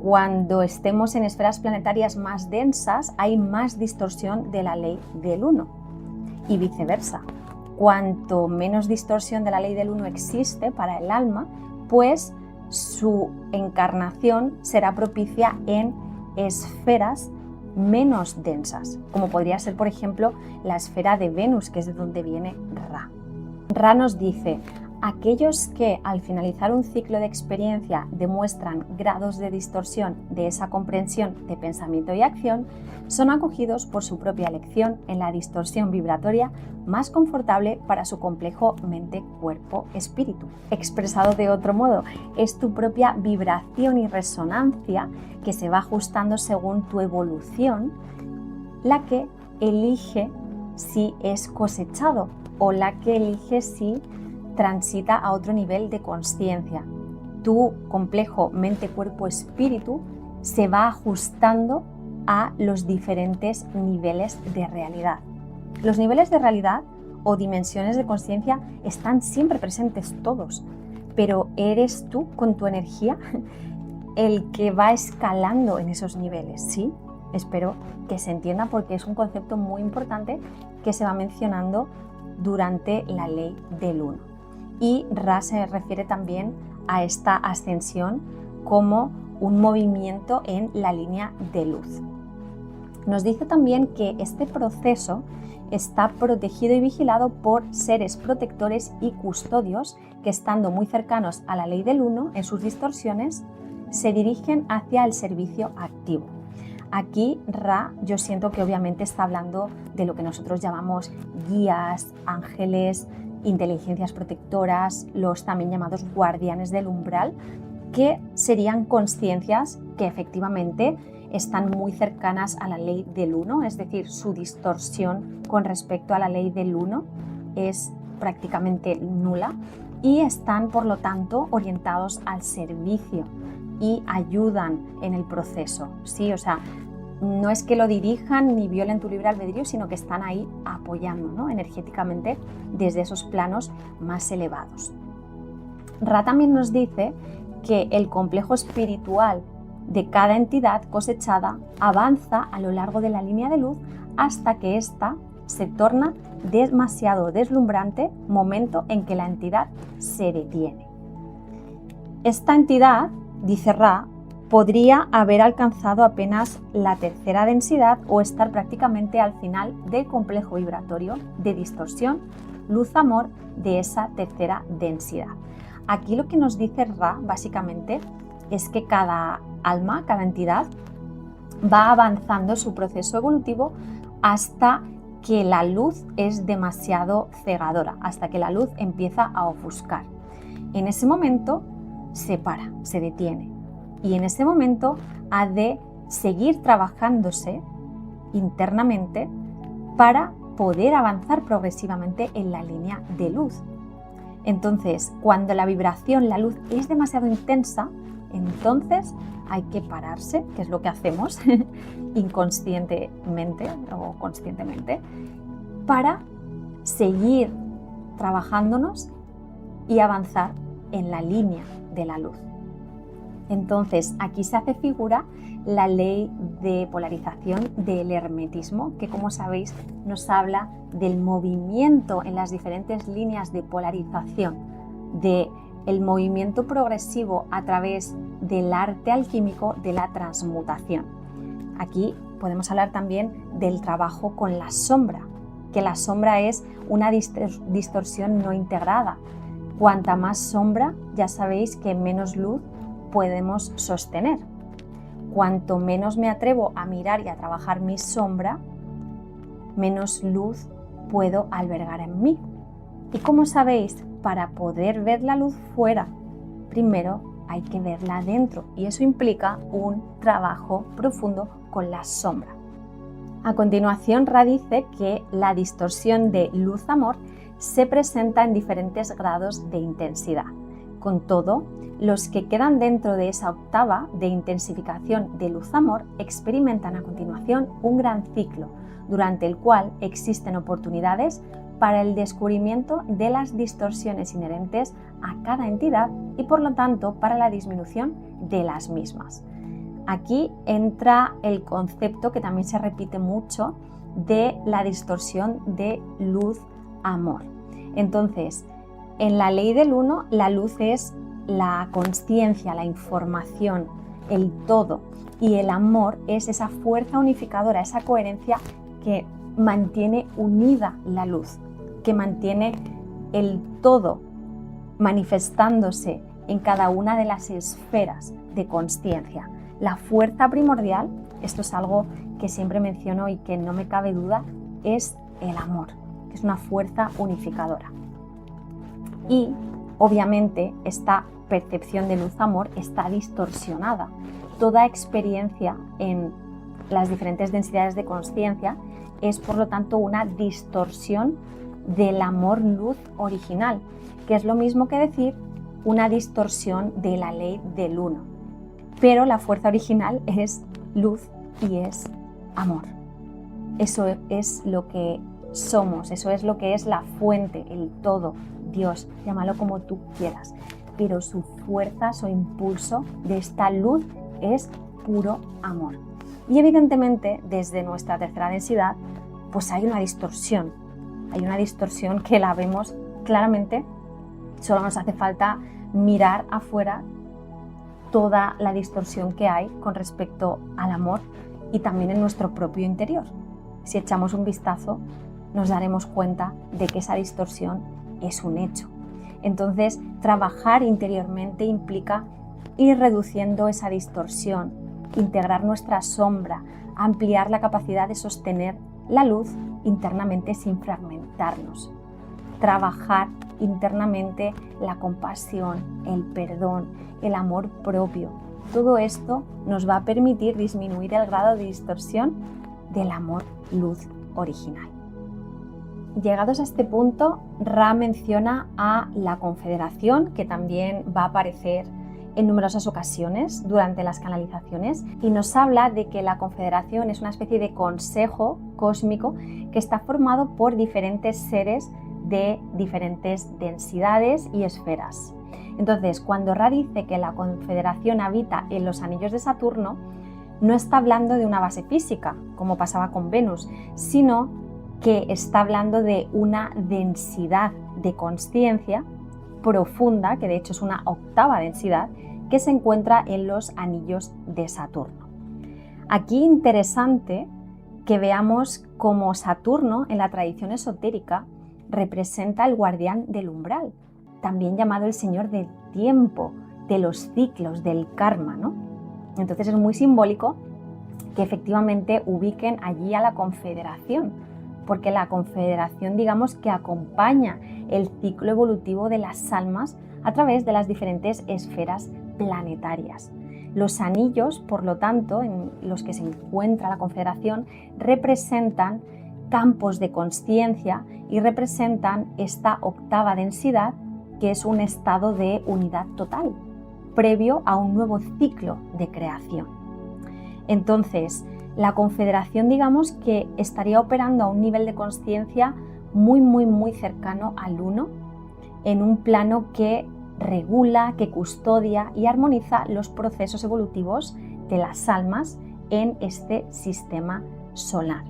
cuando estemos en esferas planetarias más densas, hay más distorsión de la ley del 1 y viceversa. Cuanto menos distorsión de la ley del 1 existe para el alma, pues su encarnación será propicia en esferas menos densas, como podría ser, por ejemplo, la esfera de Venus, que es de donde viene Ra. Ra nos dice: aquellos que al finalizar un ciclo de experiencia demuestran grados de distorsión de esa comprensión de pensamiento y acción, son acogidos por su propia elección en la distorsión vibratoria más confortable para su complejo mente-cuerpo-espíritu. Expresado de otro modo, es tu propia vibración y resonancia que se va ajustando según tu evolución, la que elige si es cosechado o la que elige si transita a otro nivel de conciencia. Tu complejo mente-cuerpo-espíritu se va ajustando a los diferentes niveles de realidad. Los niveles de realidad o dimensiones de conciencia están siempre presentes todos, pero eres tú con tu energía el que va escalando en esos niveles, ¿sí? Espero que se entienda porque es un concepto muy importante que se va mencionando durante la ley del 1. Y Ra se refiere también a esta ascensión como un movimiento en la línea de luz. Nos dice también que este proceso está protegido y vigilado por seres protectores y custodios que, estando muy cercanos a la ley del 1 en sus distorsiones, se dirigen hacia el servicio activo. Aquí Ra, yo siento que obviamente está hablando de lo que nosotros llamamos guías, ángeles, inteligencias protectoras, los también llamados guardianes del umbral, que serían conciencias que efectivamente están muy cercanas a la ley del 1, es decir, su distorsión con respecto a la ley del 1 es prácticamente nula y están, por lo tanto, orientados al servicio y ayudan en el proceso, ¿sí? O sea, no es que lo dirijan ni violen tu libre albedrío, sino que están ahí apoyando, ¿no?, energéticamente desde esos planos más elevados. Ra también nos dice que el complejo espiritual de cada entidad cosechada avanza a lo largo de la línea de luz hasta que ésta se torna demasiado deslumbrante, momento en que la entidad se detiene. Esta entidad, dice Ra, podría haber alcanzado apenas la tercera densidad o estar prácticamente al final del complejo vibratorio de distorsión luz-amor de esa tercera densidad. Aquí lo que nos dice Ra básicamente es que cada alma, cada entidad va avanzando su proceso evolutivo hasta que la luz es demasiado cegadora, hasta que la luz empieza a ofuscar. En ese momento se para, se detiene y en ese momento ha de seguir trabajándose internamente para poder avanzar progresivamente en la línea de luz. Entonces, cuando la vibración, la luz es demasiado intensa, entonces hay que pararse, que es lo que hacemos inconscientemente o conscientemente, para seguir trabajándonos y avanzar en la línea de la luz. Entonces, aquí se hace figura la ley de polarización del hermetismo, que, como sabéis, nos habla del movimiento en las diferentes líneas de polarización, del movimiento progresivo a través del arte alquímico de la transmutación. Aquí podemos hablar también del trabajo con la sombra, que la sombra es una distorsión no integrada. Cuanta más sombra, ya sabéis que menos luz podemos sostener. Cuanto menos me atrevo a mirar y a trabajar mi sombra, menos luz puedo albergar en mí. Y como sabéis, para poder ver la luz fuera, primero hay que verla dentro, y eso implica un trabajo profundo con la sombra. A continuación, Ra dice que la distorsión de luz-amor se presenta en diferentes grados de intensidad, Con todo, los que quedan dentro de esa octava de intensificación de luz-amor experimentan a continuación un gran ciclo, durante el cual existen oportunidades para el descubrimiento de las distorsiones inherentes a cada entidad y por lo tanto para la disminución de las mismas. Aquí entra el concepto que también se repite mucho de la distorsión de luz-amor. Entonces, en la ley del uno, la luz es la consciencia, la información, el todo, y el amor es esa fuerza unificadora, esa coherencia que mantiene unida la luz, que mantiene el todo manifestándose en cada una de las esferas de consciencia. La fuerza primordial, esto es algo que siempre menciono y que no me cabe duda, es el amor, que es una fuerza unificadora. Y obviamente esta percepción de luz-amor está distorsionada. Toda experiencia en las diferentes densidades de consciencia es por lo tanto una distorsión del amor-luz original, que es lo mismo que decir una distorsión de la ley del uno. Pero la fuerza original es luz y es amor. Eso es lo que somos, eso es lo que es la fuente, el todo, Dios, llámalo como tú quieras. Pero su fuerza, su impulso de esta luz es puro amor. Y evidentemente desde nuestra tercera densidad pues hay una distorsión que la vemos claramente, solo nos hace falta mirar afuera toda la distorsión que hay con respecto al amor y también en nuestro propio interior. Si echamos un vistazo nos daremos cuenta de que esa distorsión es un hecho. Entonces, trabajar interiormente implica ir reduciendo esa distorsión, integrar nuestra sombra, ampliar la capacidad de sostener la luz internamente sin fragmentarnos. Trabajar internamente la compasión, el perdón, el amor propio. Todo esto nos va a permitir disminuir el grado de distorsión del amor-luz original. Llegados a este punto, Ra menciona a la Confederación, que también va a aparecer en numerosas ocasiones durante las canalizaciones, y nos habla de que la Confederación es una especie de consejo cósmico que está formado por diferentes seres de diferentes densidades y esferas. Entonces, cuando Ra dice que la Confederación habita en los anillos de Saturno, no está hablando de una base física, como pasaba con Venus, sino que está hablando de una densidad de consciencia profunda, que de hecho es una octava densidad, que se encuentra en los anillos de Saturno. Aquí interesante que veamos cómo Saturno en la tradición esotérica representa el guardián del umbral, también llamado el señor del tiempo, de los ciclos, del karma, ¿no? Entonces es muy simbólico que efectivamente ubiquen allí a la Confederación, porque la Confederación, digamos, que acompaña el ciclo evolutivo de las almas a través de las diferentes esferas planetarias. Los anillos, por lo tanto, en los que se encuentra la Confederación, representan campos de consciencia y representan esta octava densidad, que es un estado de unidad total, previo a un nuevo ciclo de creación. Entonces, la Confederación, digamos, que estaría operando a un nivel de consciencia muy cercano al uno, en un plano que regula, que custodia y armoniza los procesos evolutivos de las almas en este sistema solar.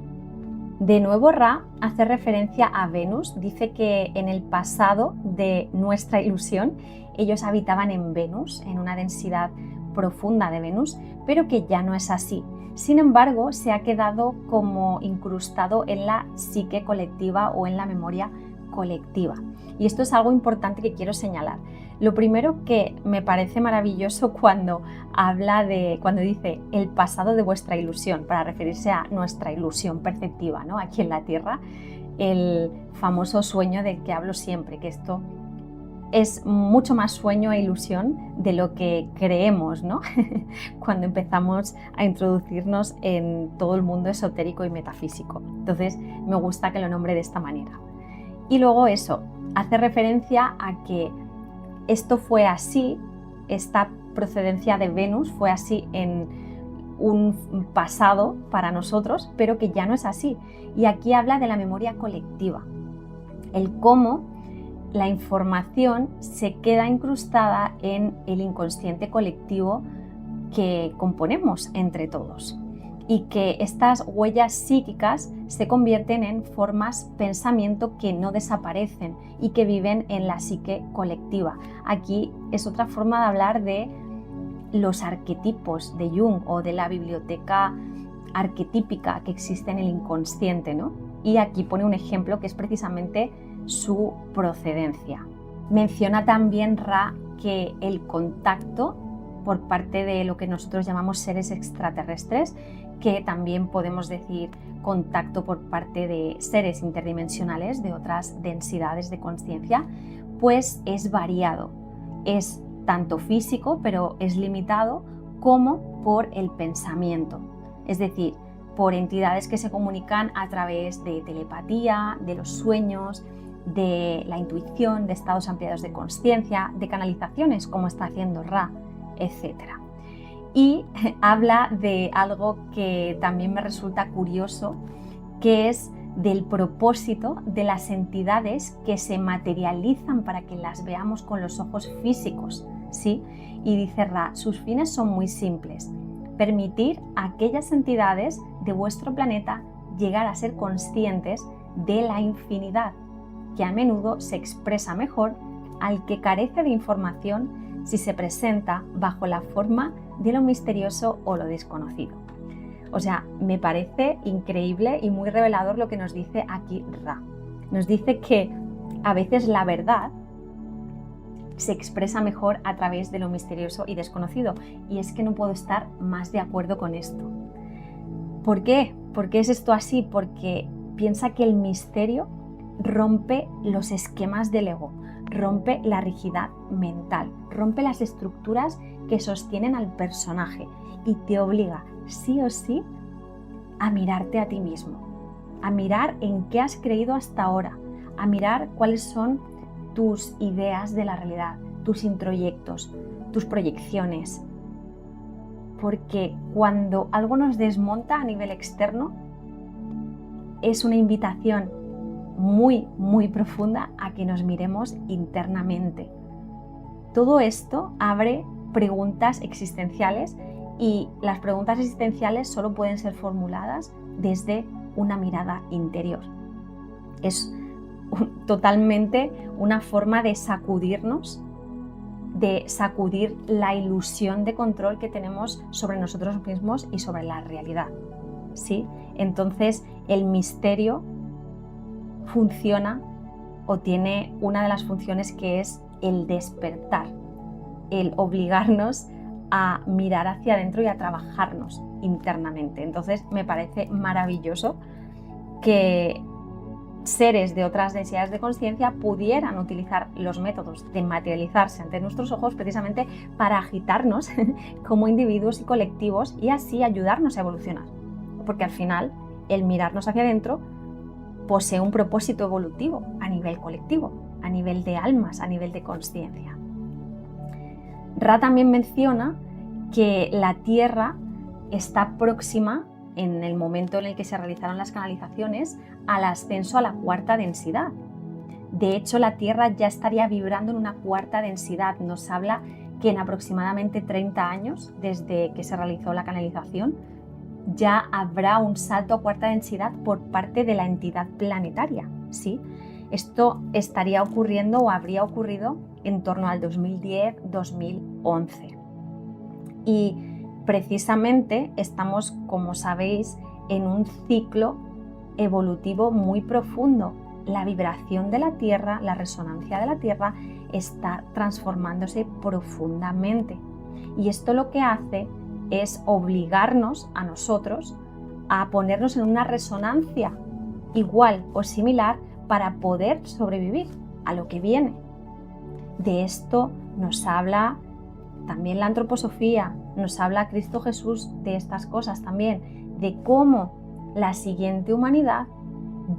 De nuevo, Ra hace referencia a Venus, dice que en el pasado de nuestra ilusión ellos habitaban en Venus, en una densidad profunda de Venus, pero que ya no es así. Sin embargo, se ha quedado como incrustado en la psique colectiva o en la memoria colectiva. Y esto es algo importante que quiero señalar. Lo primero que me parece maravilloso cuando dice el pasado de vuestra ilusión, para referirse a nuestra ilusión perceptiva, ¿no? Aquí en la Tierra, el famoso sueño del que hablo siempre, que esto es mucho más sueño e ilusión de lo que creemos, ¿no? Cuando empezamos a introducirnos en todo el mundo esotérico y metafísico. Entonces, me gusta que lo nombre de esta manera. Y luego eso, hace referencia a que esto fue así, esta procedencia de Venus fue así en un pasado para nosotros, pero que ya no es así. Y aquí habla de la memoria colectiva, el cómo la información se queda incrustada en el inconsciente colectivo que componemos entre todos, y que estas huellas psíquicas se convierten en formas pensamiento que no desaparecen y que viven en la psique colectiva. Aquí es otra forma de hablar de los arquetipos de Jung o de la biblioteca arquetípica que existe en el inconsciente, ¿no? Y aquí pone un ejemplo que es precisamente su procedencia. Menciona también Ra que el contacto por parte de lo que nosotros llamamos seres extraterrestres, que también podemos decir contacto por parte de seres interdimensionales de otras densidades de conciencia, pues es variado, es tanto físico, pero es limitado, como por el pensamiento, es decir, por entidades que se comunican a través de telepatía, de los sueños, de la intuición, de estados ampliados de conciencia, de canalizaciones como está haciendo Ra, etc. Y habla de algo que también me resulta curioso, que es del propósito de las entidades que se materializan para que las veamos con los ojos físicos, ¿sí? Y dice Ra, sus fines son muy simples: permitir a aquellas entidades de vuestro planeta llegar a ser conscientes de la infinidad, que a menudo se expresa mejor al que carece de información si se presenta bajo la forma de lo misterioso o lo desconocido. O sea, me parece increíble y muy revelador lo que nos dice aquí Ra. Nos dice que a veces la verdad se expresa mejor a través de lo misterioso y desconocido. Y es que no puedo estar más de acuerdo con esto. ¿Por qué? ¿Por qué es esto así? Porque piensa que el misterio rompe los esquemas del ego, rompe la rigidez mental, rompe las estructuras que sostienen al personaje y te obliga sí o sí a mirarte a ti mismo, a mirar en qué has creído hasta ahora, a mirar cuáles son tus ideas de la realidad, tus introyectos, tus proyecciones. Porque cuando algo nos desmonta a nivel externo, es una invitación muy, muy profunda a que nos miremos internamente. Todo esto abre preguntas existenciales, y las preguntas existenciales solo pueden ser formuladas desde una mirada interior. Es totalmente una forma de sacudirnos, de sacudir la ilusión de control que tenemos sobre nosotros mismos y sobre la realidad, ¿sí? Entonces el misterio funciona o tiene una de las funciones, que es el despertar, el obligarnos a mirar hacia adentro y a trabajarnos internamente. Entonces me parece maravilloso que seres de otras densidades de conciencia pudieran utilizar los métodos de materializarse ante nuestros ojos precisamente para agitarnos como individuos y colectivos, y así ayudarnos a evolucionar. Porque al final el mirarnos hacia adentro posee un propósito evolutivo a nivel colectivo, a nivel de almas, a nivel de conciencia. Ra también menciona que la Tierra está próxima, en el momento en el que se realizaron las canalizaciones, al ascenso a la cuarta densidad. De hecho, la Tierra ya estaría vibrando en una cuarta densidad. Nos habla que en aproximadamente 30 años, desde que se realizó la canalización, ya habrá un salto a cuarta densidad por parte de la entidad planetaria, ¿sí? Esto estaría ocurriendo o habría ocurrido en torno al 2010-2011. Y precisamente estamos, como sabéis, en un ciclo evolutivo muy profundo. La vibración de la Tierra, la resonancia de la Tierra está transformándose profundamente. Y esto lo que hace es obligarnos a nosotros a ponernos en una resonancia igual o similar para poder sobrevivir a lo que viene. De esto nos habla también la antroposofía, nos habla Cristo Jesús de estas cosas también, de cómo la siguiente humanidad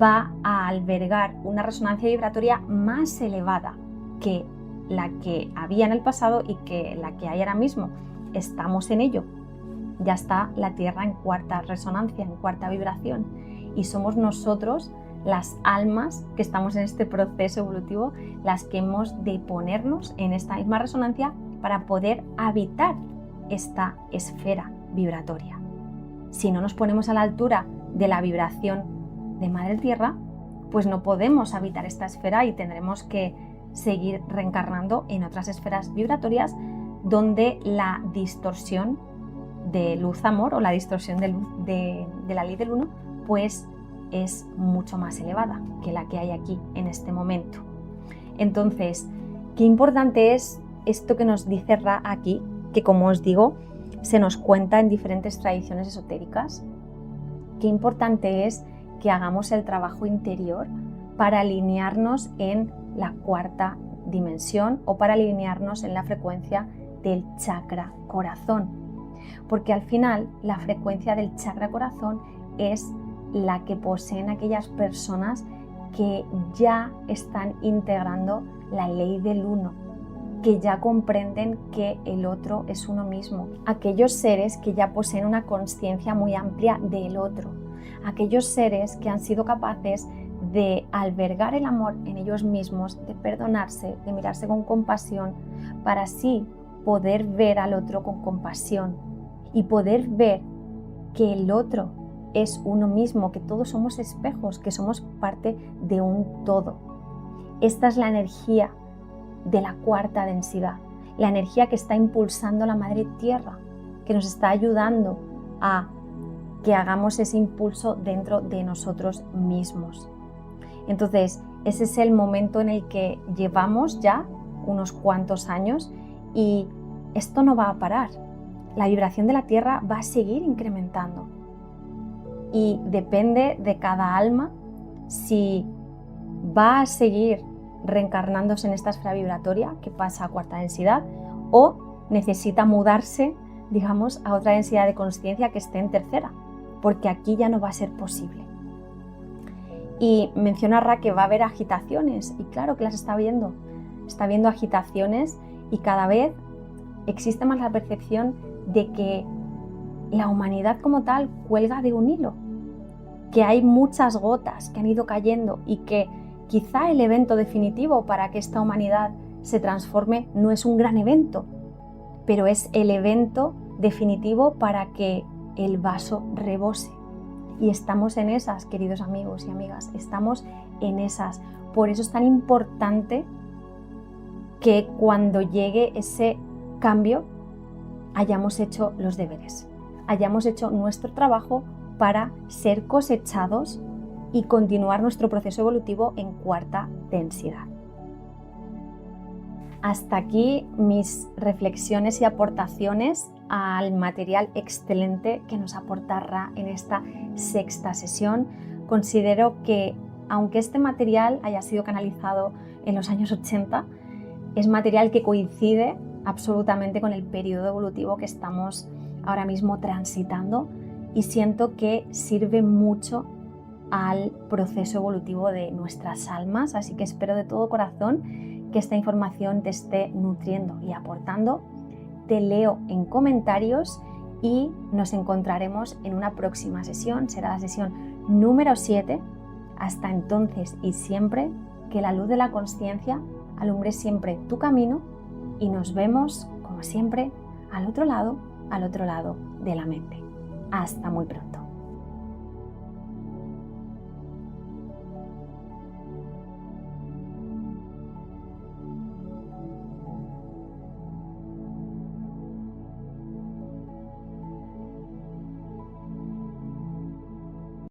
va a albergar una resonancia vibratoria más elevada que la que había en el pasado y que la que hay ahora mismo. Estamos en ello. Ya está la Tierra en cuarta resonancia, en cuarta vibración, y somos nosotros, las almas que estamos en este proceso evolutivo, las que hemos de ponernos en esta misma resonancia para poder habitar esta esfera vibratoria. Si no nos ponemos a la altura de la vibración de Madre Tierra, pues no podemos habitar esta esfera y tendremos que seguir reencarnando en otras esferas vibratorias donde la distorsión de luz-amor o la distorsión de la ley del uno pues es mucho más elevada que la que hay aquí en este momento. Entonces, qué importante es esto que nos dice Ra aquí, que como os digo, se nos cuenta en diferentes tradiciones esotéricas. Qué importante es que hagamos el trabajo interior para alinearnos en la cuarta dimensión o para alinearnos en la frecuencia del chakra corazón. Porque al final la frecuencia del chakra corazón es la que poseen aquellas personas que ya están integrando la ley del uno, que ya comprenden que el otro es uno mismo, aquellos seres que ya poseen una conciencia muy amplia del otro, aquellos seres que han sido capaces de albergar el amor en ellos mismos, de perdonarse, de mirarse con compasión, para así poder ver al otro con compasión y poder ver que el otro es uno mismo, que todos somos espejos, que somos parte de un todo. Esta es la energía de la cuarta densidad, la energía que está impulsando la Madre Tierra, que nos está ayudando a que hagamos ese impulso dentro de nosotros mismos. Entonces, ese es el momento en el que llevamos ya unos cuantos años y esto no va a parar. La vibración de la Tierra va a seguir incrementando y depende de cada alma si va a seguir reencarnándose en esta esfera vibratoria que pasa a cuarta densidad o necesita mudarse, digamos, a otra densidad de conciencia que esté en tercera, porque aquí ya no va a ser posible. Y menciona Ra que va a haber agitaciones, y claro que las está viendo agitaciones, y cada vez existe más la percepción de que la humanidad como tal cuelga de un hilo, que hay muchas gotas que han ido cayendo y que quizá el evento definitivo para que esta humanidad se transforme no es un gran evento, pero es el evento definitivo para que el vaso rebose. Y estamos en esas, queridos amigos y amigas, estamos en esas. Por eso es tan importante que cuando llegue ese cambio hayamos hecho los deberes, hayamos hecho nuestro trabajo para ser cosechados y continuar nuestro proceso evolutivo en cuarta densidad. Hasta aquí mis reflexiones y aportaciones al material excelente que nos aporta Ra en esta sexta sesión. Considero que, aunque este material haya sido canalizado en los años 80, es material que coincide absolutamente con el periodo evolutivo que estamos ahora mismo transitando y siento que sirve mucho al proceso evolutivo de nuestras almas, así que espero de todo corazón que esta información te esté nutriendo y aportando. Te leo en comentarios y nos encontraremos en una próxima sesión, será la sesión número 7. Hasta entonces y siempre, que la luz de la consciencia alumbre siempre tu camino y nos vemos, como siempre, al otro lado de la mente. Hasta muy pronto.